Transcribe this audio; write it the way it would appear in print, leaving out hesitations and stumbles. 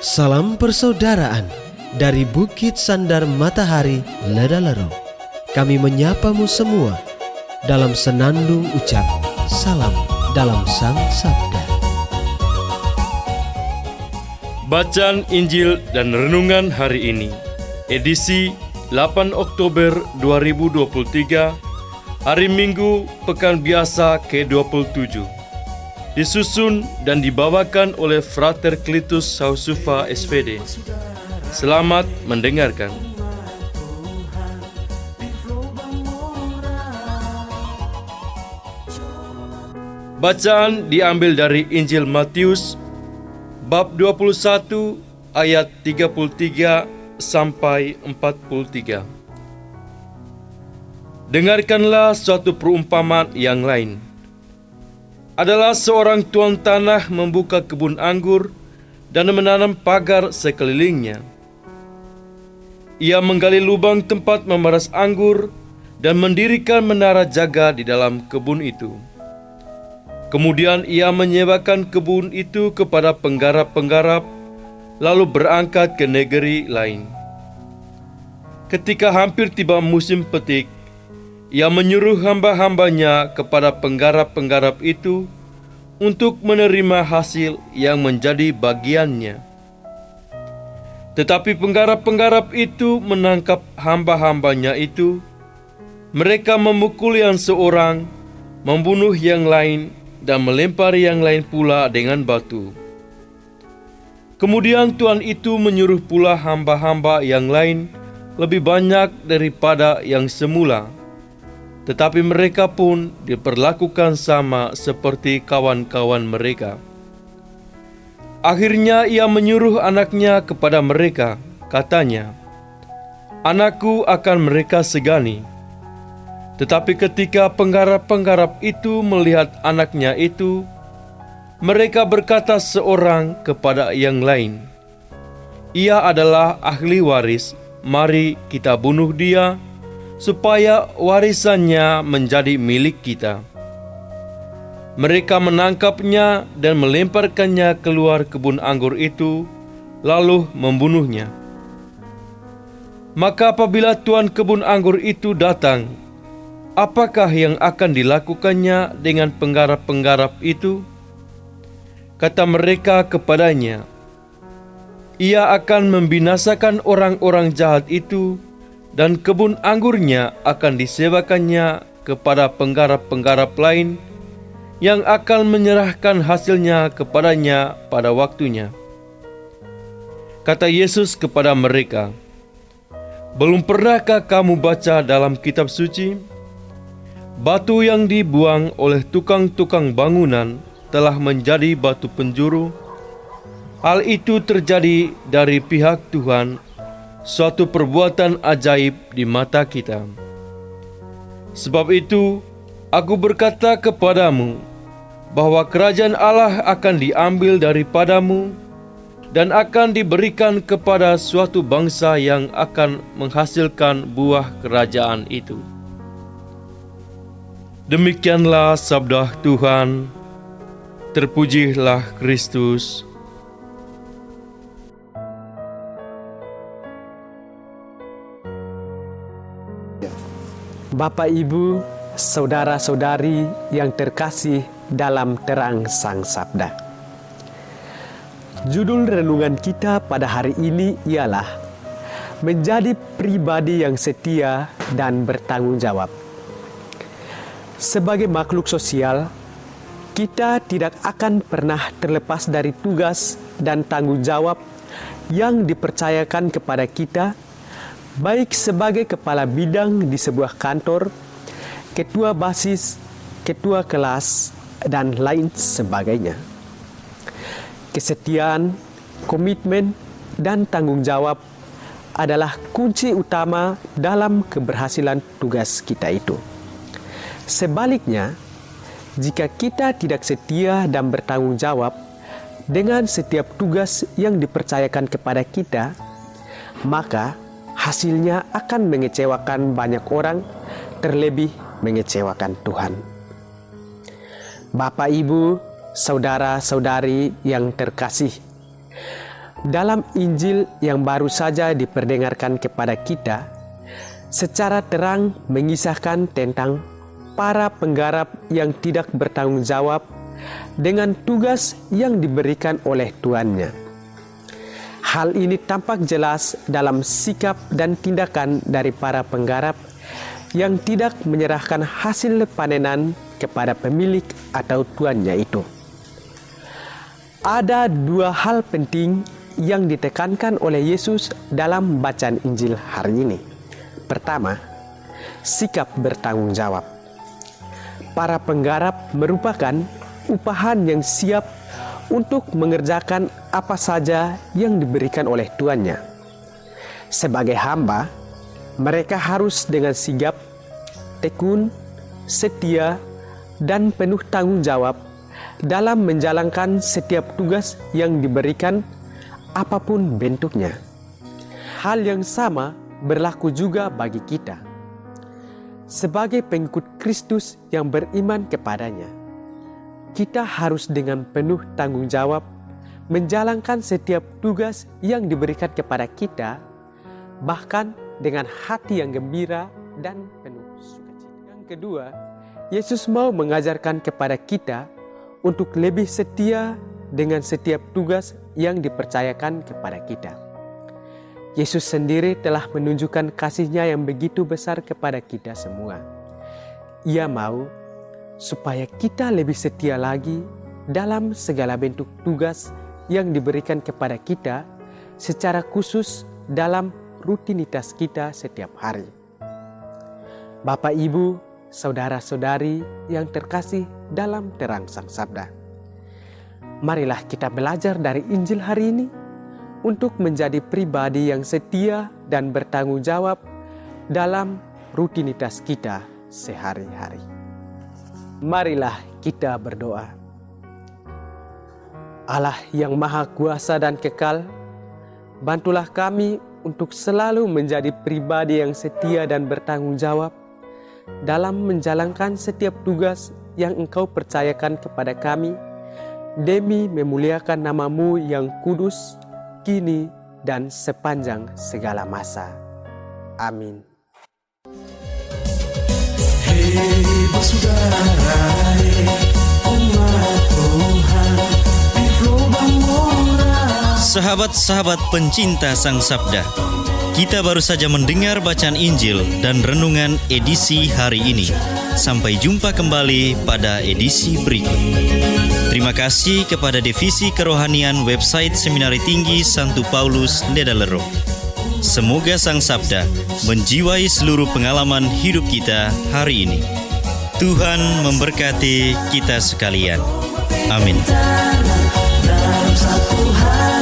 Salam persaudaraan dari Bukit Sandar Matahari Ledalero. Kami menyapamu semua dalam senandung ucap salam dalam Sang Sabda. Bacaan Injil dan Renungan hari ini, edisi 8 Oktober 2023, hari Minggu, Pekan Biasa ke-27. Disusun dan dibawakan oleh Frater Klitus Sausufa SVD. Selamat mendengarkan. Bacaan diambil dari Injil Matius bab 21 ayat 33 sampai 43. Dengarkanlah suatu perumpamaan yang lain. Adalah seorang tuan tanah membuka kebun anggur dan menanam pagar sekelilingnya. Ia menggali lubang tempat memeras anggur dan mendirikan menara jaga di dalam kebun itu. Kemudian ia menyewakan kebun itu kepada penggarap-penggarap, lalu berangkat ke negeri lain. Ketika hampir tiba musim petik, ia menyuruh hamba-hambanya kepada penggarap-penggarap itu untuk menerima hasil yang menjadi bagiannya. Tetapi penggarap-penggarap itu menangkap hamba-hambanya itu. Mereka memukul yang seorang, membunuh yang lain, dan melempar yang lain pula dengan batu. Kemudian tuan itu menyuruh pula hamba-hamba yang lain lebih banyak daripada yang semula. Tetapi mereka pun diperlakukan sama seperti kawan-kawan mereka. Akhirnya ia menyuruh anaknya kepada mereka, katanya, "Anakku akan mereka segani." Tetapi ketika penggarap-penggarap itu melihat anaknya itu, mereka berkata seorang kepada yang lain, "Ia adalah ahli waris, mari kita bunuh dia, supaya warisannya menjadi milik kita." Mereka menangkapnya dan melemparkannya keluar kebun anggur itu, lalu membunuhnya. Maka apabila tuan kebun anggur itu datang, apakah yang akan dilakukannya dengan penggarap-penggarap itu? Kata mereka kepadanya, "Ia akan membinasakan orang-orang jahat itu, dan kebun anggurnya akan disewakannya kepada penggarap-penggarap lain yang akan menyerahkan hasilnya kepadanya pada waktunya." Kata Yesus kepada mereka, "Belum pernahkah kamu baca dalam kitab suci? Batu yang dibuang oleh tukang-tukang bangunan telah menjadi batu penjuru. Hal itu terjadi dari pihak Tuhan, suatu perbuatan ajaib di mata kita. Sebab itu, aku berkata kepadamu, bahwa kerajaan Allah akan diambil daripadamu dan akan diberikan kepada suatu bangsa yang akan menghasilkan buah kerajaan itu." Demikianlah sabda Tuhan. Terpujilah Kristus. Bapak, Ibu, saudara-saudari yang terkasih dalam terang Sang Sabda. Judul renungan kita pada hari ini ialah menjadi pribadi yang setia dan bertanggung jawab. Sebagai makhluk sosial, kita tidak akan pernah terlepas dari tugas dan tanggung jawab yang dipercayakan kepada kita, baik sebagai kepala bidang di sebuah kantor, ketua basis, ketua kelas, dan lain sebagainya. Kesetiaan, komitmen, dan tanggung jawab adalah kunci utama dalam keberhasilan tugas kita itu. Sebaliknya, jika kita tidak setia dan bertanggung jawab dengan setiap tugas yang dipercayakan kepada kita, maka hasilnya akan mengecewakan banyak orang, terlebih mengecewakan Tuhan. Bapak, Ibu, saudara-saudari yang terkasih, dalam Injil yang baru saja diperdengarkan kepada kita, secara terang mengisahkan tentang para penggarap yang tidak bertanggung jawab dengan tugas yang diberikan oleh tuannya. Hal ini tampak jelas dalam sikap dan tindakan dari para penggarap yang tidak menyerahkan hasil panenan kepada pemilik atau tuannya itu. Ada dua hal penting yang ditekankan oleh Yesus dalam bacaan Injil hari ini. Pertama, sikap bertanggung jawab. Para penggarap merupakan upahan yang siap untuk mengerjakan apa saja yang diberikan oleh tuannya. Sebagai hamba, mereka harus dengan sigap, tekun, setia, dan penuh tanggung jawab dalam menjalankan setiap tugas yang diberikan, apapun bentuknya. Hal yang sama berlaku juga bagi kita. Sebagai pengikut Kristus yang beriman kepadanya, kita harus dengan penuh tanggung jawab menjalankan setiap tugas yang diberikan kepada kita, bahkan dengan hati yang gembira dan penuh sukacita. Yang kedua, Yesus mau mengajarkan kepada kita untuk lebih setia dengan setiap tugas yang dipercayakan kepada kita. Yesus sendiri telah menunjukkan kasih-Nya yang begitu besar kepada kita semua. Ia mau supaya kita lebih setia lagi dalam segala bentuk tugas yang diberikan kepada kita, secara khusus dalam rutinitas kita setiap hari. Bapak, Ibu, saudara-saudari yang terkasih dalam terang Sang Sabda, marilah kita belajar dari Injil hari ini untuk menjadi pribadi yang setia dan bertanggung jawab dalam rutinitas kita sehari-hari. Marilah kita berdoa. Allah yang Maha Kuasa dan Kekal, bantulah kami untuk selalu menjadi pribadi yang setia dan bertanggung jawab dalam menjalankan setiap tugas yang Engkau percayakan kepada kami, demi memuliakan nama-Mu yang kudus, kini dan sepanjang segala masa. Amin. Hei bersaudara, umat Tuhan di lubang moral. Sahabat-sahabat pencinta Sang Sabda, kita baru saja mendengar bacaan Injil dan renungan edisi hari ini. Sampai jumpa kembali pada edisi berikut. Terima kasih kepada Divisi Kerohanian website Seminari Tinggi Santo Paulus Ledalero. Semoga Sang Sabda menjiwai seluruh pengalaman hidup kita hari ini. Tuhan memberkati kita sekalian. Amin. Dalam satu hati.